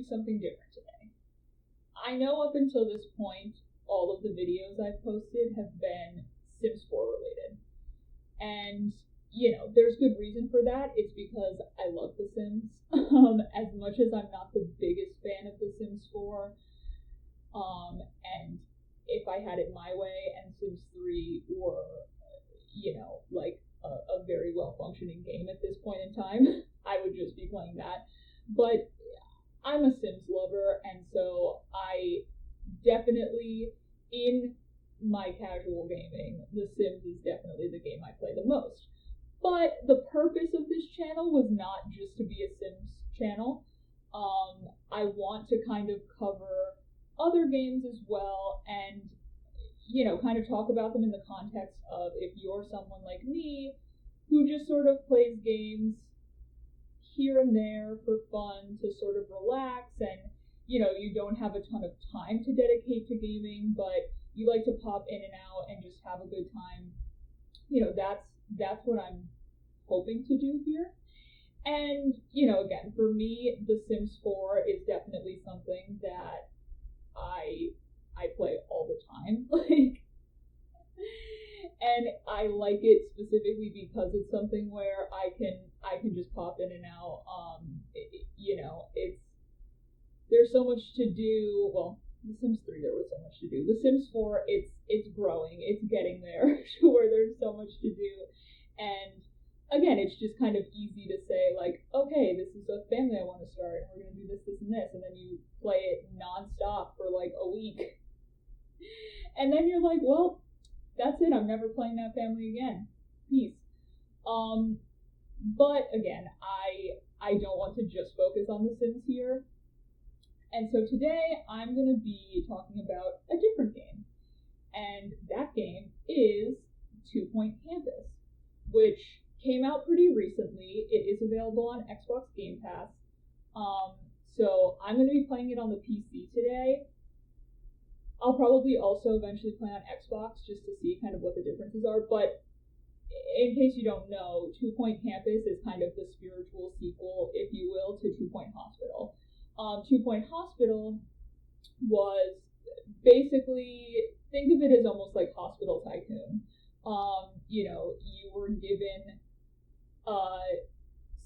something different today. I know up until this point, all of the videos I've posted have been Sims 4 related. And, there's good reason for that. It's because I love The Sims. As much as I'm not the biggest fan of The Sims 4, and if I had it my way and Sims 3 were, like a very well-functioning game at this point in time, I would just be playing that. But I'm a Sims lover, and so I definitely, in my casual gaming, The Sims is definitely the game I play the most. But the purpose of this channel was not just to be a Sims channel. I want to kind of cover other games as well, and kind of talk about them in the context of if you're someone like me who just sort of plays games here and there for fun to sort of relax, and you don't have a ton of time to dedicate to gaming, but you like to pop in and out and just have a good time. That's what I'm hoping to do here. And again, for me, The Sims 4 is definitely something that I play all the time. And I like it specifically because it's something where I can just pop in and out. There's so much to do. Well, The Sims 3 there was so much to do. The Sims 4 it's growing. It's getting there to where there's so much to do. And again, it's just kind of easy to say, like, okay, this is a family I want to start, and we're going to do this, this, and this, and then you play it nonstop for like a week. And then you're like, well, that's it, I'm never playing that family again. Peace. But again, I don't want to just focus on The Sims here. And so today I'm going to be talking about a different game. And that game is 2 Point Campus, which came out pretty recently. It is available on Xbox Game Pass. So I'm going to be playing it on the PC today. I'll probably also eventually play on Xbox just to see kind of what the differences are. But in case you don't know, 2 Point Campus is kind of the spiritual sequel, if you will, to 2 Point Hospital. 2 Point Hospital was basically, think of it as almost like Hospital Tycoon. You were given a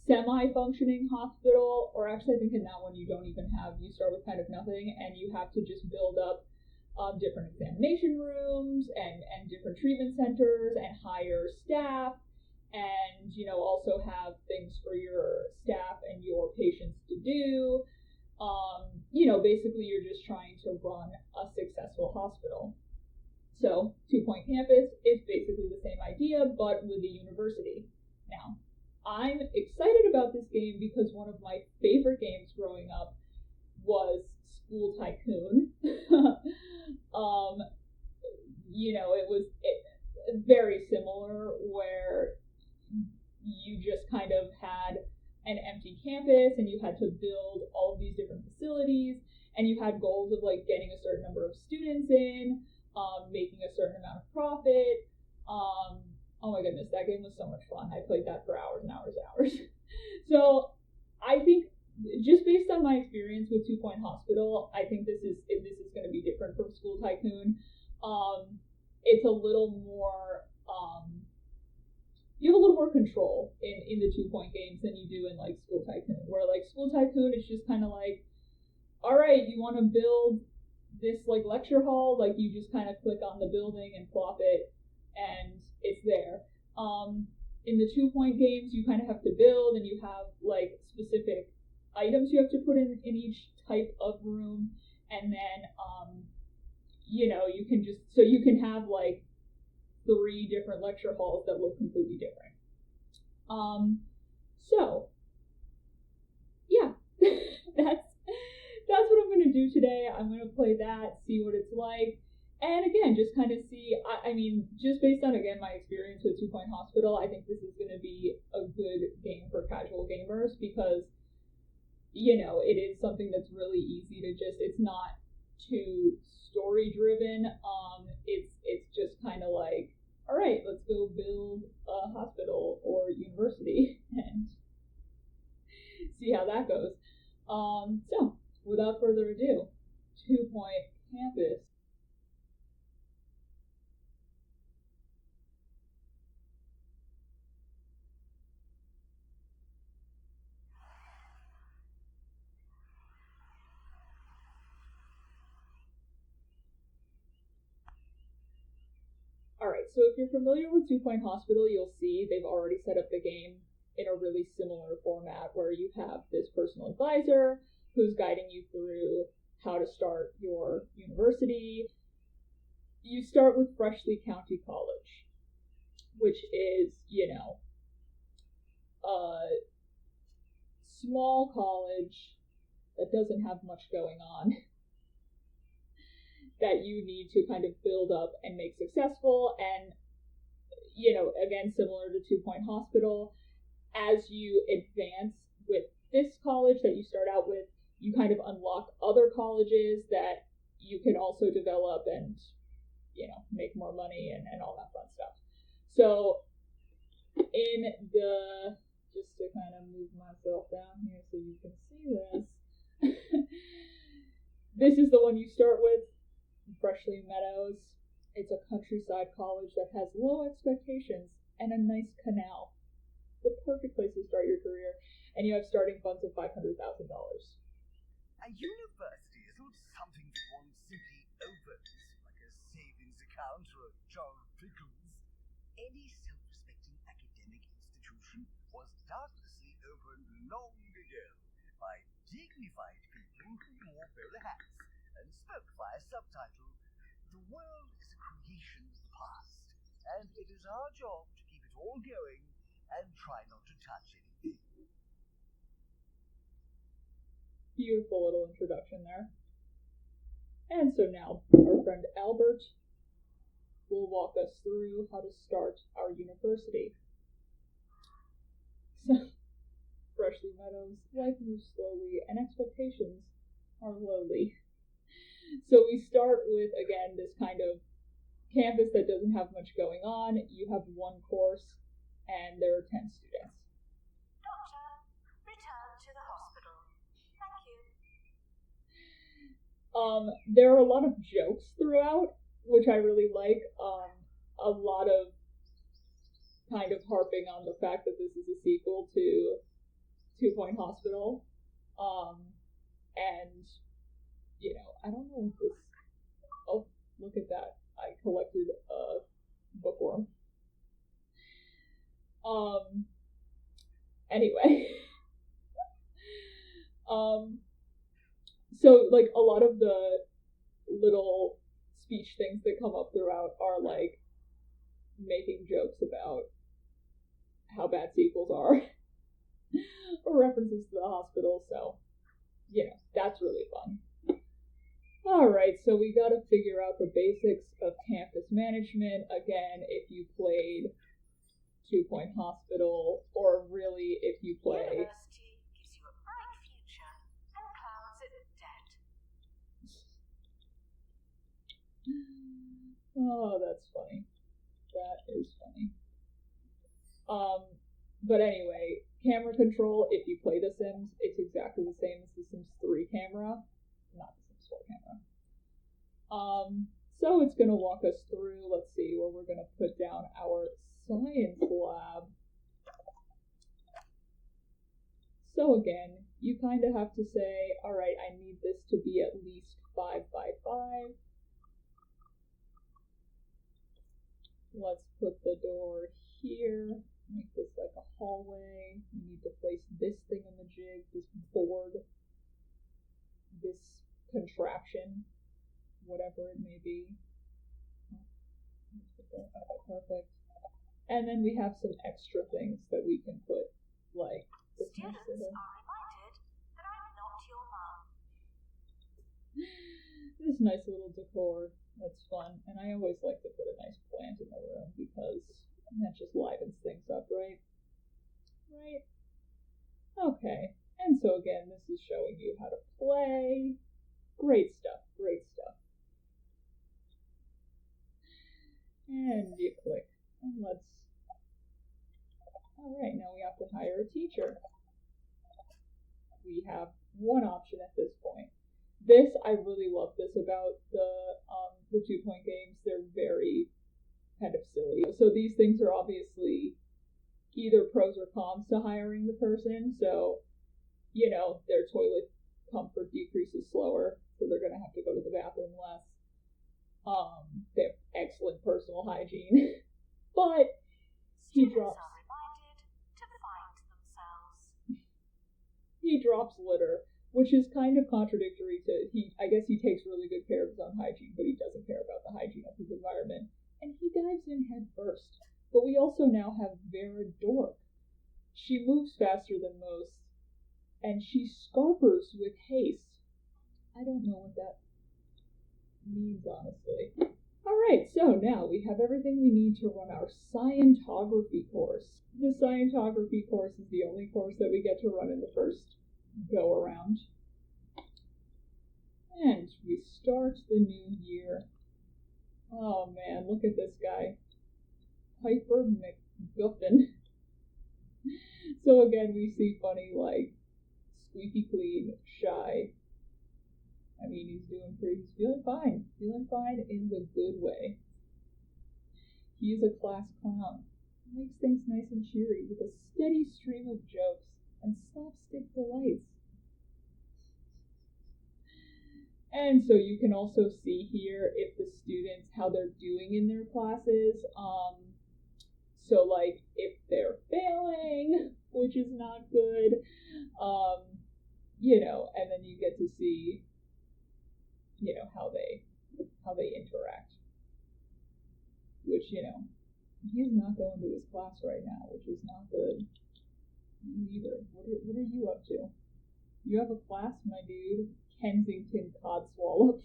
semi-functioning hospital, or actually I think in that one you don't even have, you start with kind of nothing, and you have to just build up different examination rooms and different treatment centers and hire staff, and also have things for your staff and your patients to do. Basically you're just trying to run a successful hospital. So 2 Point Campus is basically the same idea, but with a university. Now, I'm excited about this game because one of my favorite games growing up was School Tycoon. It was very similar, where you just kind of had an empty campus and you had to build all of these different facilities, and you had goals of like getting a certain number of students in, making a certain amount of profit. Oh my goodness, that game was so much fun. I played that for hours and hours and hours. So I think just based on my experience with 2 Point Hospital, I think this is going to be different from School Tycoon. It's a little more, you have a little more control in the 2 Point games than you do in like School Tycoon, where like School Tycoon is just kind of like, all right, you want to build this like lecture hall, like you just kind of click on the building and plop it and it's there. In the 2 Point games, you kind of have to build, and you have like specific items you have to put in each type of room, and then you can have like 3 different lecture halls that look completely different. So yeah, that's what I'm going to do today. I'm going to play that, see what it's like, and again, just kind of see, I mean, just based on, again, my experience with 2 Point Hospital, I think this is going to be a good game for casual gamers because, it is something that's really easy to just, it's not too story-driven. It's just kind of like, all right, let's go build a hospital or university and see how that goes. So without further ado, 2 Point Campus. Alright, so if you're familiar with 2 Point Hospital, you'll see they've already set up the game in a really similar format where you have this personal advisor who's guiding you through how to start your university. You start with Freshly County College, which is, a small college that doesn't have much going on that you need to kind of build up and make successful. And, again, similar to 2 Point Hospital, as you advance with this college that you start out with, you kind of unlock other colleges that you can also develop and, make more money and all that fun stuff. So just to kind of move myself down here so you can see this, this is the one you start with, Freshly Meadows. It's a countryside college that has low expectations and a nice canal. The perfect place to start your career, and you have starting funds of $500,000. A university is not something that one simply opens, like a savings account or a jar of pickles. Any self-respecting academic institution was doubtlessly opened long ago by dignified people who wore bowler hats and spoke via subtitle. The world is a creation of the past, and it is our job to keep it all going and try not to touch anything. Beautiful little introduction there. And so now our friend Albert will walk us through how to start our university. So, Freshly Meadows, life moves slowly and expectations are lowly. So we start with, again, this kind of campus that doesn't have much going on. You have one course and there are 10 students. Doctor, return to the hospital. Thank you. There are a lot of jokes throughout, which I really like. A lot of kind of harping on the fact that this is a sequel to 2 Point Hospital. And, I don't know if this... Oh, look at that. I collected a bookworm. Anyway. So, like, a lot of the little speech things that come up throughout are, like, making jokes about how bad sequels are. Or references to the hospital, so, that's really fun. Alright, so we gotta figure out the basics of campus management. Again, if you played 2 Point Hospital, or really if you play... University gives you a bright future and clouds it dead. Oh, that's funny. That is funny. But anyway, camera control, if you play The Sims, it's exactly the same as The Sims 3 camera. Not The Sims 4 camera. So it's going to walk us through, let's see, where we're going to put down our science lab. So again, you kind of have to say, alright, I need this to be at least 5 by 5. Let's put the door here, make this like a hallway. You need to place this thing in the jig, this board, this contraption, whatever it may be. Okay, perfect. And then we have some extra things that we can put, like this. Students are reminded that I'm not your mom. This nice little decor. That's fun. And I always like to put a nice plant in the room because that just livens things up, right? Right? Okay. And so again, this is showing you how to play. Great stuff. Great stuff. And you click. And let's... Alright, now we have to hire a teacher. We have one option at this point. This, I really love this about the 2-point games. They're very kind of silly. So these things are obviously either pros or cons to hiring the person. So, their toilet comfort decreases slower, so they're going to have to go to the bathroom less. They have excellent personal hygiene, but he drops litter, which is kind of contradictory to I guess he takes really good care of his own hygiene, but he doesn't care about the hygiene of his environment, and he dives in head first. But we also now have Vera Dork. She moves faster than most, and she scarpers with haste. I don't know what that means, honestly. Alright, so now we have everything we need to run our Scientography course. The Scientography course is the only course that we get to run in the first go around. And we start the new year. Oh man, look at this guy. Piper McGuffin. So again, we see funny, like, squeaky clean, shy. I mean, he's feeling fine in the good way. He is a class clown. He makes things nice and cheery with a steady stream of jokes and slapstick delights. And so you can also see here if the students, how they're doing in their classes. So like if they're failing, which is not good, and then you get to see, how they interact. Which, he's not going to his class right now, which is not good. You either. What are you up to? You have a class, my dude. Kensington Codswallop.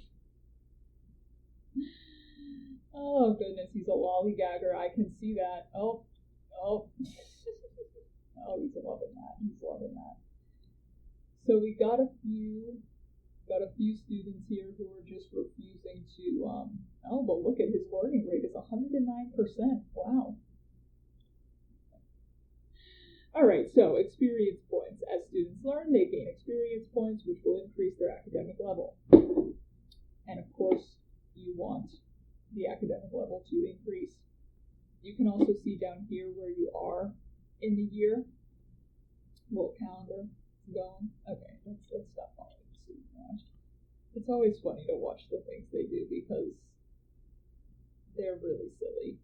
Oh goodness, he's a lollygagger. I can see that. Oh. Oh, he's loving that. So we got a few students here who are just refusing to, but look at his learning rate is 109%. Wow. Alright, so experience points. As students learn, they gain experience points, which will increase their academic level. And of course, you want the academic level to increase. You can also see down here where you are in the year. Little calendar going. Okay, let's stop following the students around. It's always funny to watch the things they do because they're really silly.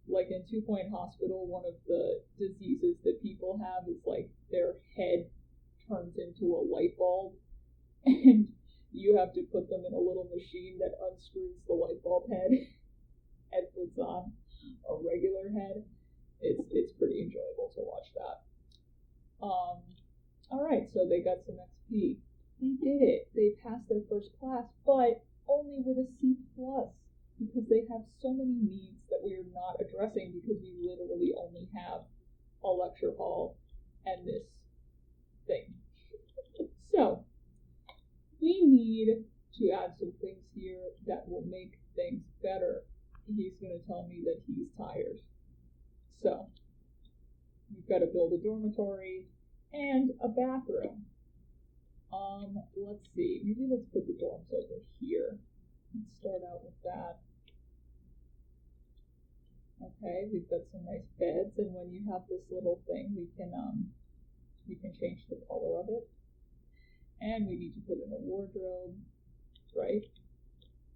Like in 2-Point Hospital, one of the diseases that people have is like their head turns into a light bulb, and you have to put them in a little machine that unscrews the light bulb head and puts on a regular head. It's pretty enjoyable to watch that. Alright, so they got some XP. They did it. They passed their first class, but only with a C+, because they have so many needs that we are not addressing because we literally only have a lecture hall and this thing. So, we need to add some things here that will make things better. He's going to tell me that he's tired. So, we've got to build a dormitory and a bathroom. Let's see. Maybe let's put the dorms over here. Let's start out with that. Okay, we've got some nice beds, and when you have this little thing, we can change the color of it. And we need to put in a wardrobe, right?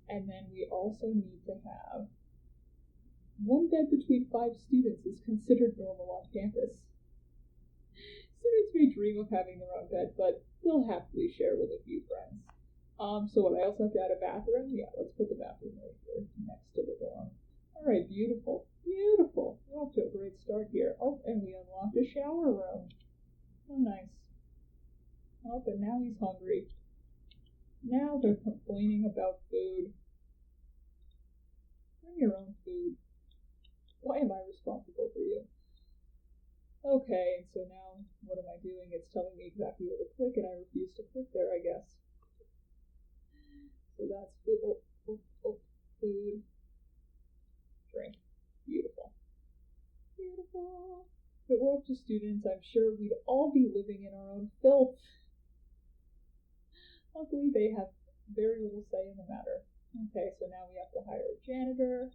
And then we also need to have one bed between 5 students is considered normal on campus. Students may dream of having their own bed, but they'll happily share with a few friends. So what, I also have to add a bathroom? Yeah, let's put the bathroom right here next to the dorm. Alright, beautiful. Beautiful. We're off to a great start here. Oh, and we unlocked a shower room. Oh, nice. Oh, but now he's hungry. Now they're complaining about food. Bring your own food. Why am I responsible for you? Okay, and so now, what am I doing? It's telling me exactly where to click, and I refuse to click there, I guess. So that's food. Food. Drink. Beautiful. Beautiful. If it were up to students, I'm sure we'd all be living in our own filth. Luckily, they have very little say in the matter. Okay, so now we have to hire a janitor.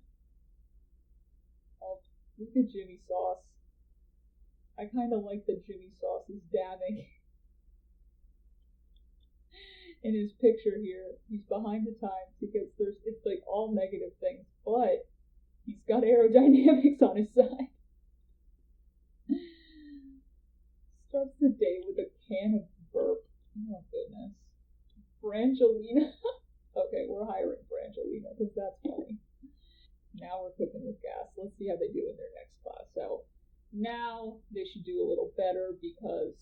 Oh, look at Jimmy Sauce. I kind of like that Jimmy Sauce is dabbing. In his picture here, he's behind the times because it's like all negative things, but he's got aerodynamics on his side. Starts the day with a can of burp. Oh goodness. Brangelina. Okay, we're hiring Brangelina because that's funny. Now we're cooking with gas. Let's see how they do in their next class. So now they should do a little better because,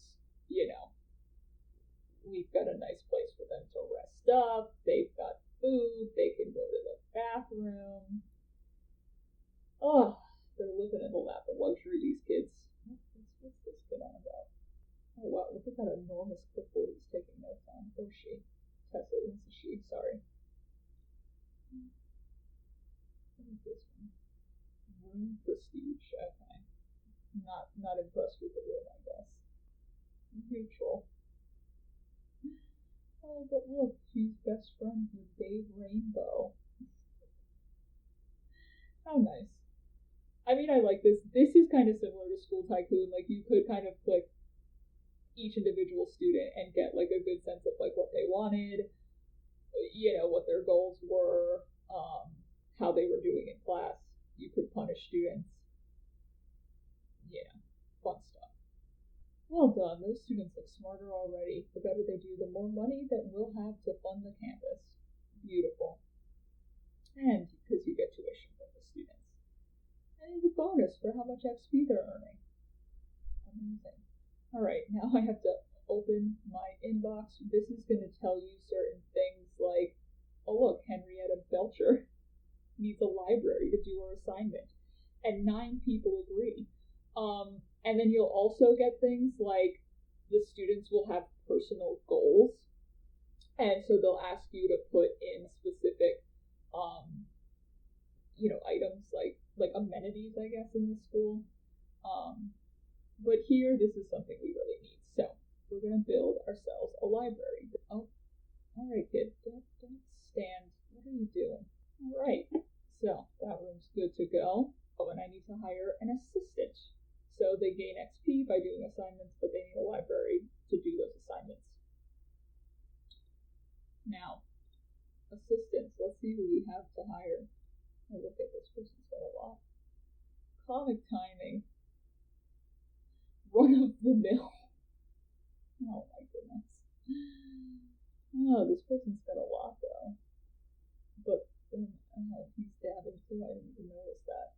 we've got a nice place for them to rest up. They've got food. They can go to the bathroom. Oh, they're living in the lap of luxury, these kids. What's this kid on about? Oh, wow, look at that enormous clipboard he's taking notes on. Or she. Tessa, it's a she, sorry. What is this one? Room prestige, okay. Not impressed with the room, I guess. Neutral. Oh, but look, she's best friends with Dave Rainbow. How nice. I mean, I like this. This is kind of similar to School Tycoon. Like, you could kind of click each individual student and get, like, a good sense of, like, what they wanted, what their goals were, how they were doing in class. You could punish students. Fun stuff. Well done. Those students look smarter already. The better they do, the more money that we'll have to fund the campus. Beautiful. And because you get tuition from the students. And it's a bonus for how much XP they're earning. Amazing. Alright, now I have to open my inbox. This is going to tell you certain things like, oh look, Henrietta Belcher needs a library to do her assignment. And 9 people agree. And then you'll also get things like the students will have personal goals. And so they'll ask you to put in specific, items like amenities, I guess, in the school. But here, this is something we really need. So we're going to build ourselves a library. Oh, all right, kid, don't stand. What are you doing? All right, so that room's good to go. Oh, and I need to hire an assistant. So they gain XP by doing assignments, but they need a library to do those assignments. Now, assistants, let's see who we have to hire. Oh, look at this person's got a lot. Comic timing. Run of the mill. Oh my goodness. Oh, this person's got a lot though. But he's dabbing too. I didn't even notice that.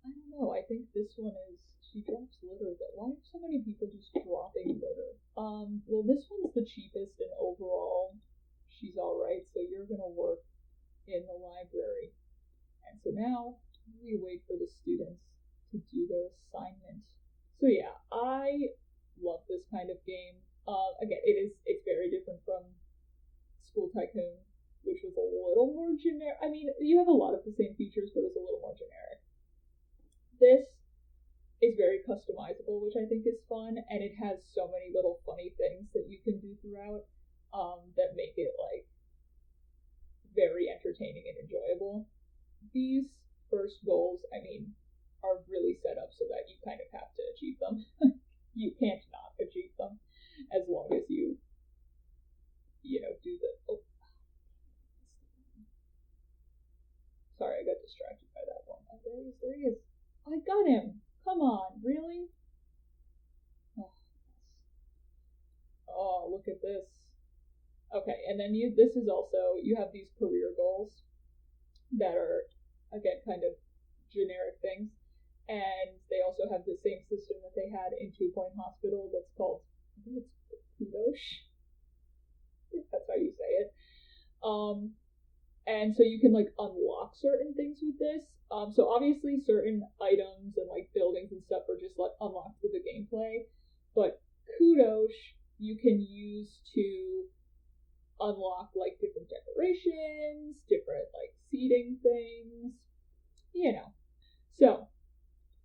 I don't know. I think this one is she drops litter. But why are so many people just dropping litter? Well, this one's the cheapest, and overall, she's all right. So you're gonna work in the library, and so now we wait for the students to do their assignment. So yeah, I love this kind of game. Again, it's very different from School Tycoon, which was a little more generic. I mean, you have a lot of the same features, but it's a little more generic. This is very customizable, which I think is fun, and it has so many little funny things that you can do throughout that make it like very entertaining and enjoyable. These first goals, I mean, are really set up so that you kind of have to achieve them. You can't not achieve them as long as you do the. Oh, sorry, I got distracted by that one. Oh, there he is. I got him. Come on, really? Oh, look at this. Okay, and then this is also, you have these career goals that are, again, kind of generic things. And they also have the same system that they had in 2 Point Hospital that's called, I think it's Kudosh. If that's how you say it. And so you can like unlock certain things with this. So obviously certain items and like buildings and stuff are just like unlocked with the gameplay. But Kudosh you can use to unlock like different decorations, different like seating things, So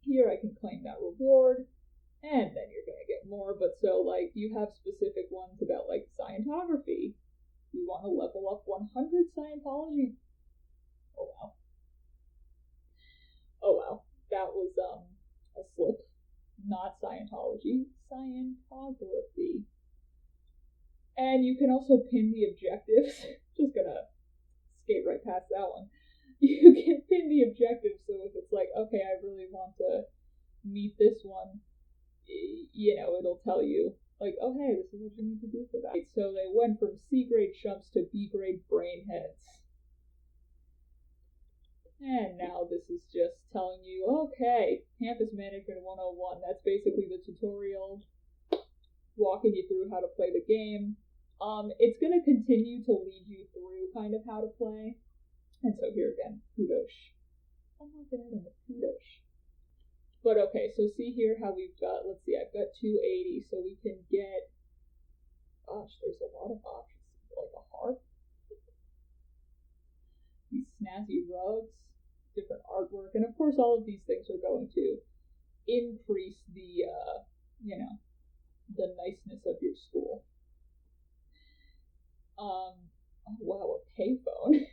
here I can claim that reward. And then you're gonna get more, but so like you have specific ones about like Scientography. You want to level up 100 Scientology. Oh wow. Oh wow. That was a slip. Not Scientology, Scientography. And you can also pin the objectives. Just gonna skate right past that one. You can pin the objectives, so if it's like, okay, I really want to meet this one, it'll tell you, like, oh hey, this is what you need to do for that. So they went from C grade chumps to B grade brainheads. And now this is just telling you, okay, Campus Management 101. That's basically the tutorial, walking you through how to play the game. It's going to continue to lead you through kind of how to play. And so here again, kudos. I'm not going to have a kudos. But okay, so see here how we've got, let's see, I've got 280, so we can get, gosh, there's a lot of options, like a harp, these snazzy rugs, different artwork, and of course all of these things are going to increase the, the niceness of your school. Oh wow, a payphone.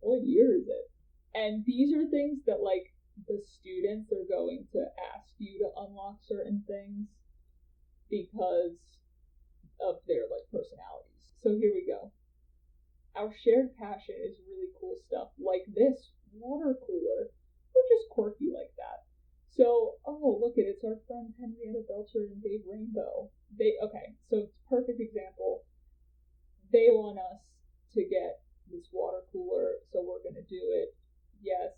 What year is it? And these are things that, like, the students are going to ask you to unlock certain things because of their, like, personalities. So here we go. Our shared passion is really cool stuff, like this water cooler. We're just quirky like that. So, oh, look it's our friends Henrietta Belcher and Dave Rainbow. Okay, so it's a perfect example. They want us to get this water cooler, so we're going to do it. Yes,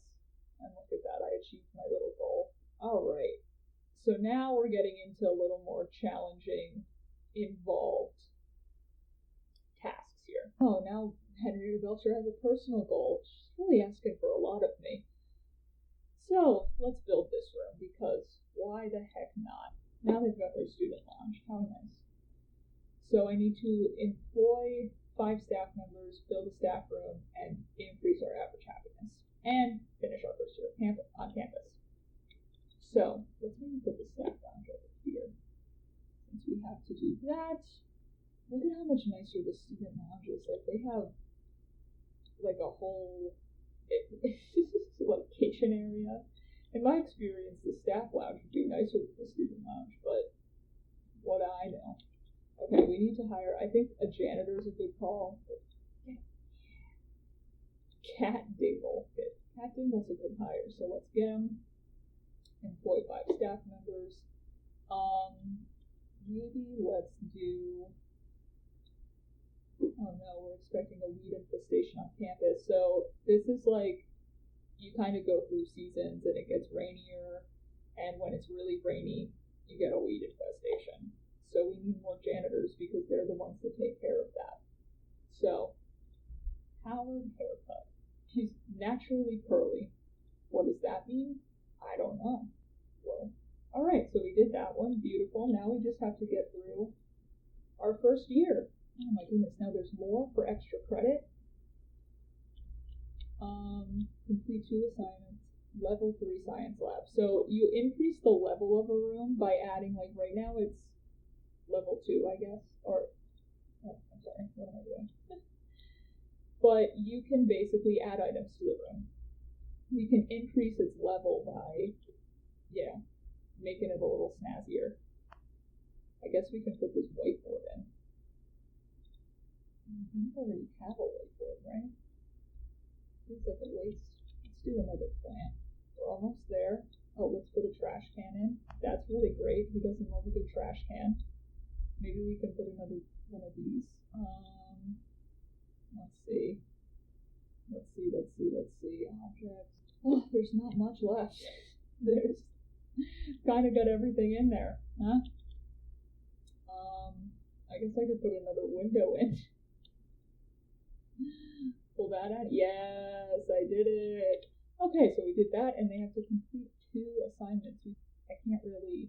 and look at that, I achieved my little goal. Alright, so now we're getting into a little more challenging, involved tasks here. Oh, now Henrietta Belcher has a personal goal. She's really asking for a lot of me. So, let's build this room, because why the heck not? Now they've got their student lounge, how nice. So I need to employ 5 staff members, build a staff room, and increase our average happiness. And finish our first year on campus. So, let's maybe put the staff lounge over here. Since we have to do that, look at how much nicer the student lounge is. Like, they have, like, a whole, like, kitchen area. In my experience, the staff lounge would be nicer than the student lounge, but what do I know? Okay, we need to hire, I think a janitor is a good call. Cat Dingle. Cat Dingle's a good hire, so let's get him. Employ 5 staff members. Maybe let's do, oh no, we're expecting a weed infestation on campus. So this is like, you kind of go through seasons and it gets rainier, and when it's really rainy, you get a weed infestation. So we need more janitors because they're the ones that take care of that. So, Howard haircut. He's naturally curly. What does that mean? I don't know. Well, alright, so we did that one. Beautiful. Now we just have to get through our first year. Oh my goodness, now there's more for extra credit. Complete 2 assignments. Level 3 science lab. So you increase the level of a room by adding, like right now it's level 2, I guess. Or, oh, I'm sorry, what am I doing? But you can basically add items to the room. You can increase its level by, making it a little snazzier. I guess we can put this whiteboard in. We already have a whiteboard, right? Seems like a waste. Let's do another plant. We're almost there. Oh, let's put a trash can in. That's really great. Who doesn't love a good trash can? Maybe we can put another one of these. Let's see. Objects. Oh, there's not much left. There's kind of got everything in there, huh? I guess I could put another window in. Pull that out. Yes, I did it. Okay, so we did that, and they have to complete 2 assignments. I can't really.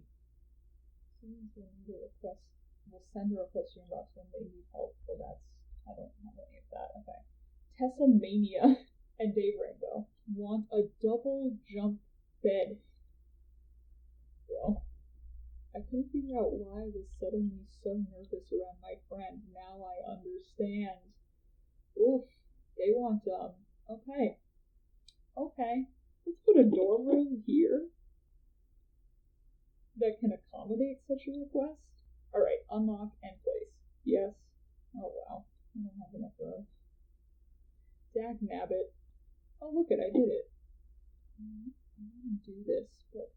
Someone's going to need a request. We'll send a request to your inbox when they need help. So I don't have any of that. Okay. Tessa Mania and Dave Rainbow want a double jump bed. Well, I couldn't figure out why I was suddenly so nervous around my friend. Now I understand. Oof, they want, okay. Okay, let's put a dorm room here that can accommodate such a request. Alright, unlock and place. Yes. Oh wow, I don't have enough room. Dag nabbit. Oh look it, I did it. I want to do this, but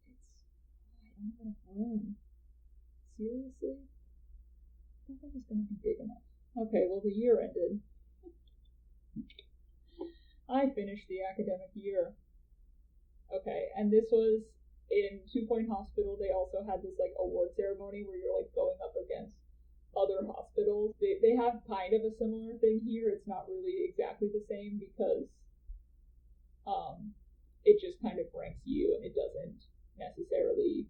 I don't have enough room. Seriously? I thought that was going to be big enough. Okay, well the year ended. I finished the academic year. Okay, and this was in 2 Point Hospital. They also had this like award ceremony where you're like going up against other hospitals. They have kind of a similar thing here. It's not really exactly the same because it just kind of ranks you and it doesn't necessarily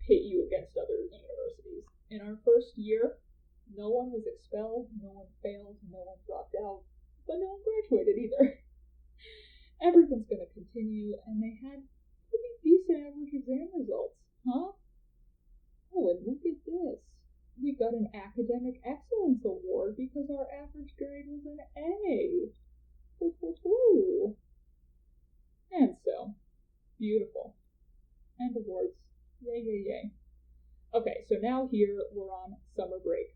pit you against other universities. In our first year, no one was expelled, no one failed, no one dropped out, but no one graduated either. Everyone's going to continue, and they had pretty decent average exam results, huh? Oh, and look at this. We got an academic excellence award because our average grade was an A. Hoo-hoo-hoo. And so, beautiful. And awards. Yay, yay, yay. Okay, so now here we're on summer break.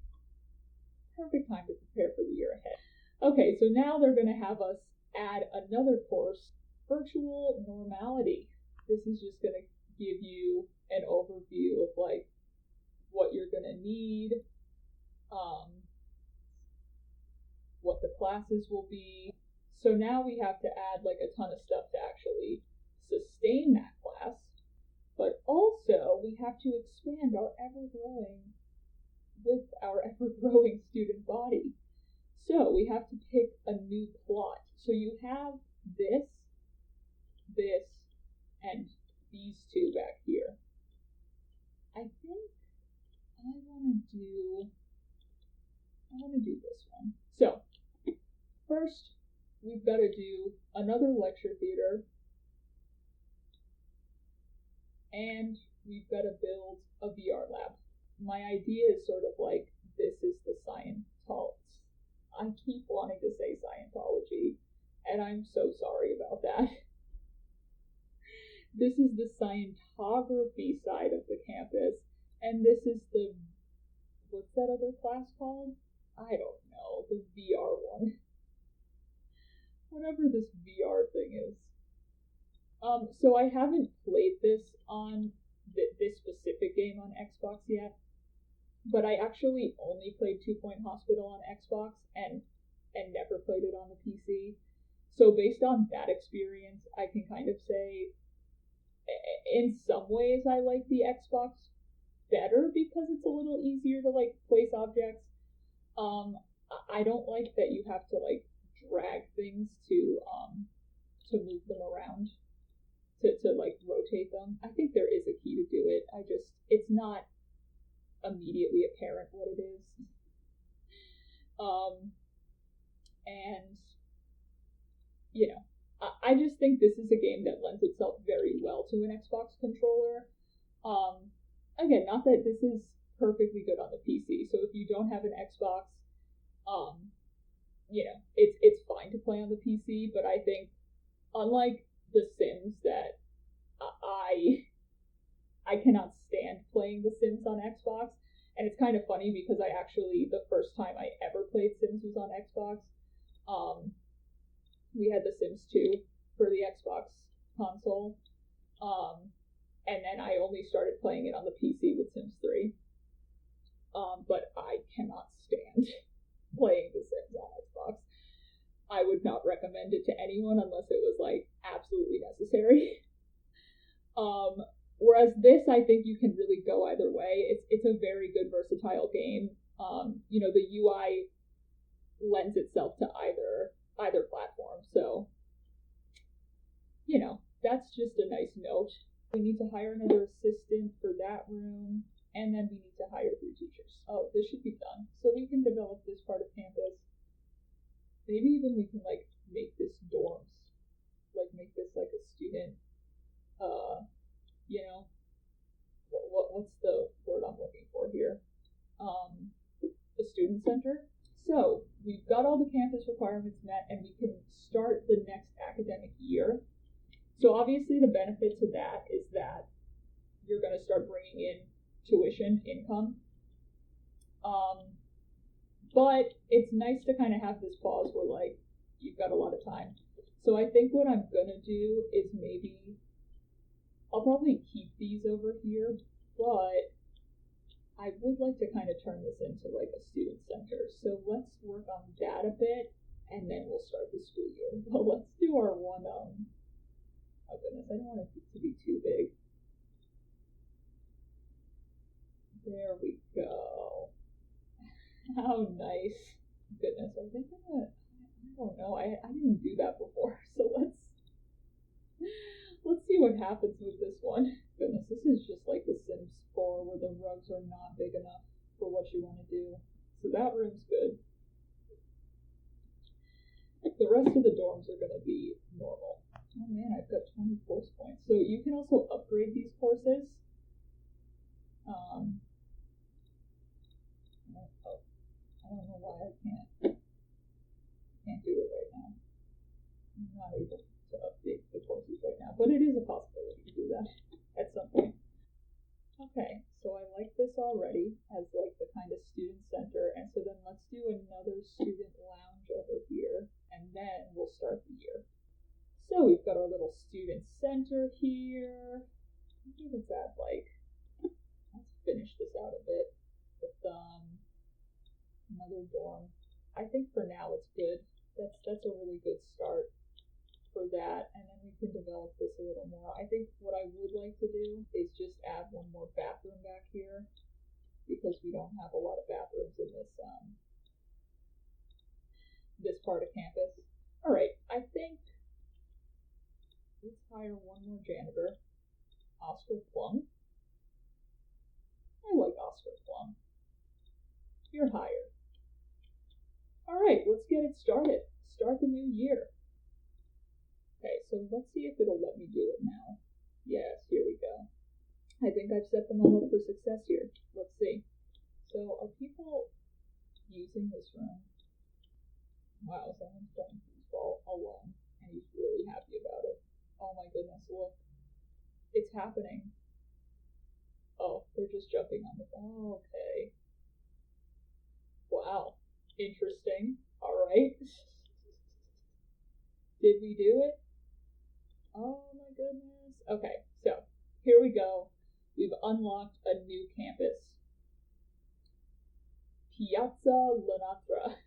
Perfect time to prepare for the year ahead. Okay, so now they're going to have us add another course, virtual normality. This is just going to give you an overview of like what you're going to need, what the classes will be. So now we have to add like a ton of stuff to actually sustain that class, but also we have to expand our ever-growing student body. So we have to pick a new plot. So you have this, and these two back here. I think I want to do this one. So first, we've got to do another lecture theater, and we've got to build a VR lab. My idea is sort of like, this is the Scientology. I keep wanting to say Scientology, and I'm so sorry about that. This is the Scientography side of the campus, and this is the, what's that other class called? I don't know, the VR one. Whatever this VR thing is. So I haven't played this on this specific game on Xbox yet, but I actually only played 2 Point Hospital on Xbox and never played it on the PC. So based on that experience, I can kind of say, in some ways I like the Xbox better because it's a little easier to like place objects. I don't like that you have to like drag things to move them around, to like rotate them. I think there is a key to do it. It's not immediately apparent what it is. And you know, I just think this is a game that lends itself very well to an Xbox controller. Again, not that this is perfectly good on the PC, so if you don't have an Xbox, you know, it's fine to play on the PC, but I think, unlike The Sims, that I cannot stand playing The Sims on Xbox, and it's kind of funny because the first time I ever played Sims was on Xbox. We had The Sims 2 for the Xbox console, and then I only started playing it on the PC with Sims 3. But I cannot stand playing The Sims on Xbox. I would not recommend it to anyone unless it was like absolutely necessary. Whereas this, I think you can really go either way. It's a very good versatile game. You know, the UI lends itself to either platform. So, you know, that's just a nice note. We need to hire another assistant for that room, and then we need to hire 3 teachers. Oh, this should be done. So we can develop this part of campus. Maybe even we can like make this dorms. Like make this like a student you know, what's the word I'm looking for here? The student center. So we've got all the campus requirements met, and we can start the next academic year. So obviously the benefit to that is that you're going to start bringing in tuition income. But it's nice to kind of have this pause where, like, you've got a lot of time. So I think what I'm going to do is maybe I'll probably keep these over here, but I would like to kind of turn this into like a student center. So let's work on that a bit, and then we'll start the school year. Well, let's do our one, oh goodness, I don't want it to be too big. There we go. How nice. Goodness, I think I don't know, I didn't do that before, so let's see what happens with this one. Goodness, this is just like The Sims 4 where the rugs are not big enough for what you want to do. So that room's good. The rest of the dorms are going to be normal. Oh man, I've got 20 course points. So you can also upgrade these courses. I don't know why I can't do it right now. I'm not able to update the courses right now, but it is a possibility to do that at some point. Okay, so I like this already as like the kind of student center, and so then let's do another student lounge over here, and then we'll start the year. So we've got our little student center here. What does that like? Let's finish this out a bit with another dorm. I think for now it's good. That's a really good start for that, and then we can develop this a little more. I think what I would like to do is just add one more bathroom back here, because we don't have a lot of bathrooms in this part of campus. All right, I think let's hire one more janitor, Oscar Plum. I like Oscar Plum. You're hired. All right, let's get it started. Start the new year. Okay, so let's see if it'll let me do it now. Yes, here we go. I think I've set them all up for success here. Let's see. So are people using this room? Wow, someone's playing baseball alone, and he's really happy about it. Oh my goodness, look. It's happening. Oh, they're just jumping on the ball. Okay. Wow. Interesting. Alright. Did we do it? Oh my goodness. Okay, so here we go. We've unlocked a new campus. Piazza Lanatra.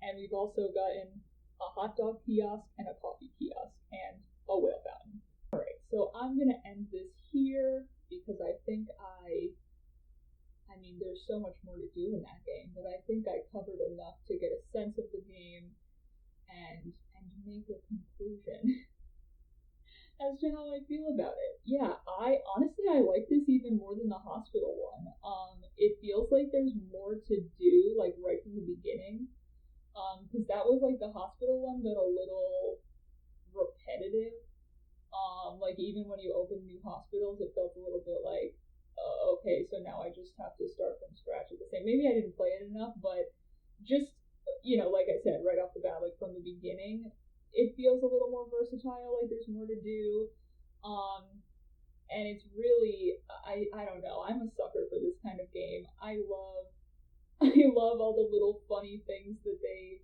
And we've also gotten a hot dog kiosk and a coffee kiosk and a whale fountain. Alright, so I'm going to end this here because I think I mean, there's so much more to do in that game, but I think I covered enough to get a sense of the game and make a conclusion as to how I feel about it. Yeah, I like this even more than the hospital one. It feels like there's more to do, like right from the beginning. Because that was like the hospital one got a little repetitive. Like even when you open new hospitals, it felt a little bit like, okay, so now I just have to start from scratch at the same. Maybe I didn't play it enough, but just, like I said, right off the bat, like from the beginning, it feels a little more versatile, like there's more to do. And it's really, I don't know, I'm a sucker for this kind of game. I love all the little funny things that they,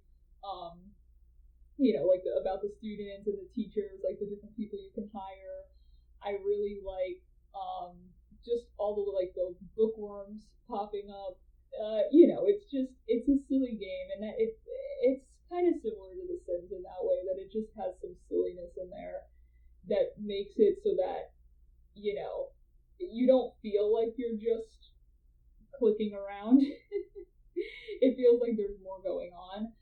like about the students and the teachers, like the different people you can hire. I really like, just all the like the bookworms popping up. It's a silly game, and that it's kind of similar to The Sims in that way, that it just has some silliness in there that makes it so that you don't feel like you're just clicking around. It feels like there's more going on.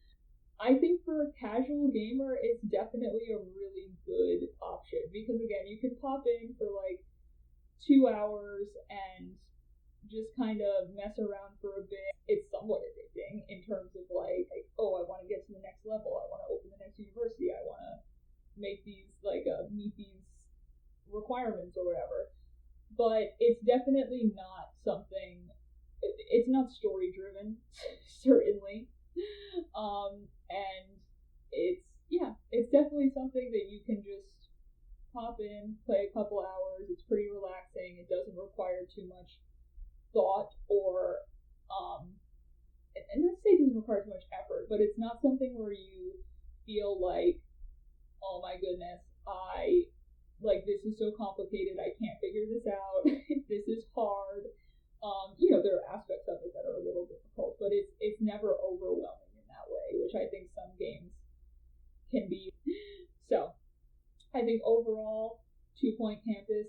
I think for a casual gamer, it's definitely a really good option, because again, you can pop in for like 2 hours and just kind of mess around for a bit. It's somewhat addicting in terms of like, oh, I want to get to the next level. I want to open the next university. I want to make these, like, meet these requirements or whatever. But it's definitely not something. It's not story driven, certainly. And it's definitely something that you can just pop in, play a couple hours. It's pretty relaxing. It doesn't require too much thought or and not say it doesn't require too much effort, but it's not something where you feel like, oh my goodness, this is so complicated, I can't figure this out. This is hard. There are aspects of it that are a little difficult, but it's never overwhelming in that way, which I think some games can be. So I think overall, 2 Point Campus,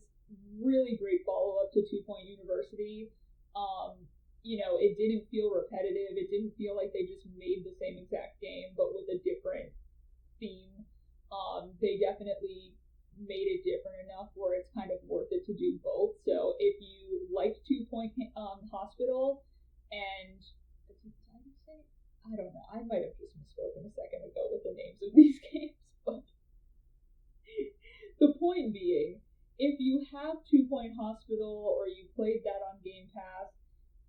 really great follow up to 2 Point University. It didn't feel repetitive. It didn't feel like they just made the same exact game, but with a different theme. They definitely made it different enough where it's kind of worth it to do both. So if you liked 2 Point Hospital, and I don't know, I might have just misspoken a second ago with the names of these games, but the point being, if you have 2 Point Hospital or you played that on Game Pass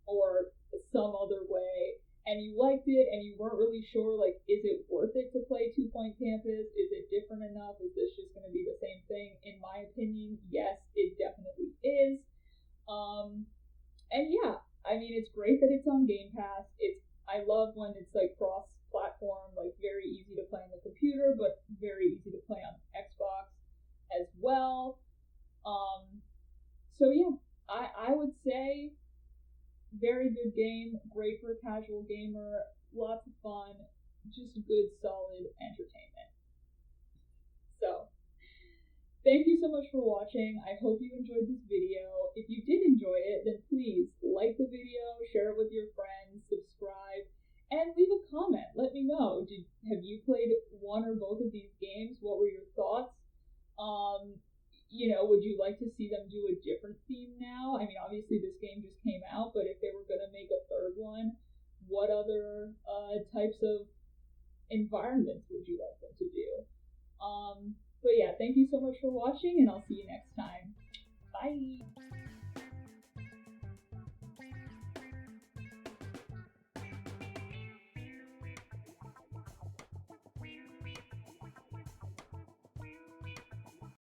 or some other way, and you liked it and you weren't really sure, like, is it worth it to play 2 Point Campus? Is it different enough? Is this just going to be the same thing? In my opinion, yes, it definitely is. And yeah, I mean, it's great that it's on Game Pass. I love when it's like cross-platform, like very easy to play on the computer, but very easy to play on Xbox as well. So yeah, I would say very good game, great for a casual gamer, lots of fun, just good, solid entertainment. So, thank you so much for watching. I hope you enjoyed this video. If you did enjoy it, then please like the video, share it with your friends, subscribe, and leave a comment. Let me know. Have you played one or both of these games? What were your thoughts? Would you like to see them do a different theme now? I mean, obviously this game just came out, but if they were going to make a third one, what other types of environments would you like them to do? But yeah, thank you so much for watching, and I'll see you next time. Bye!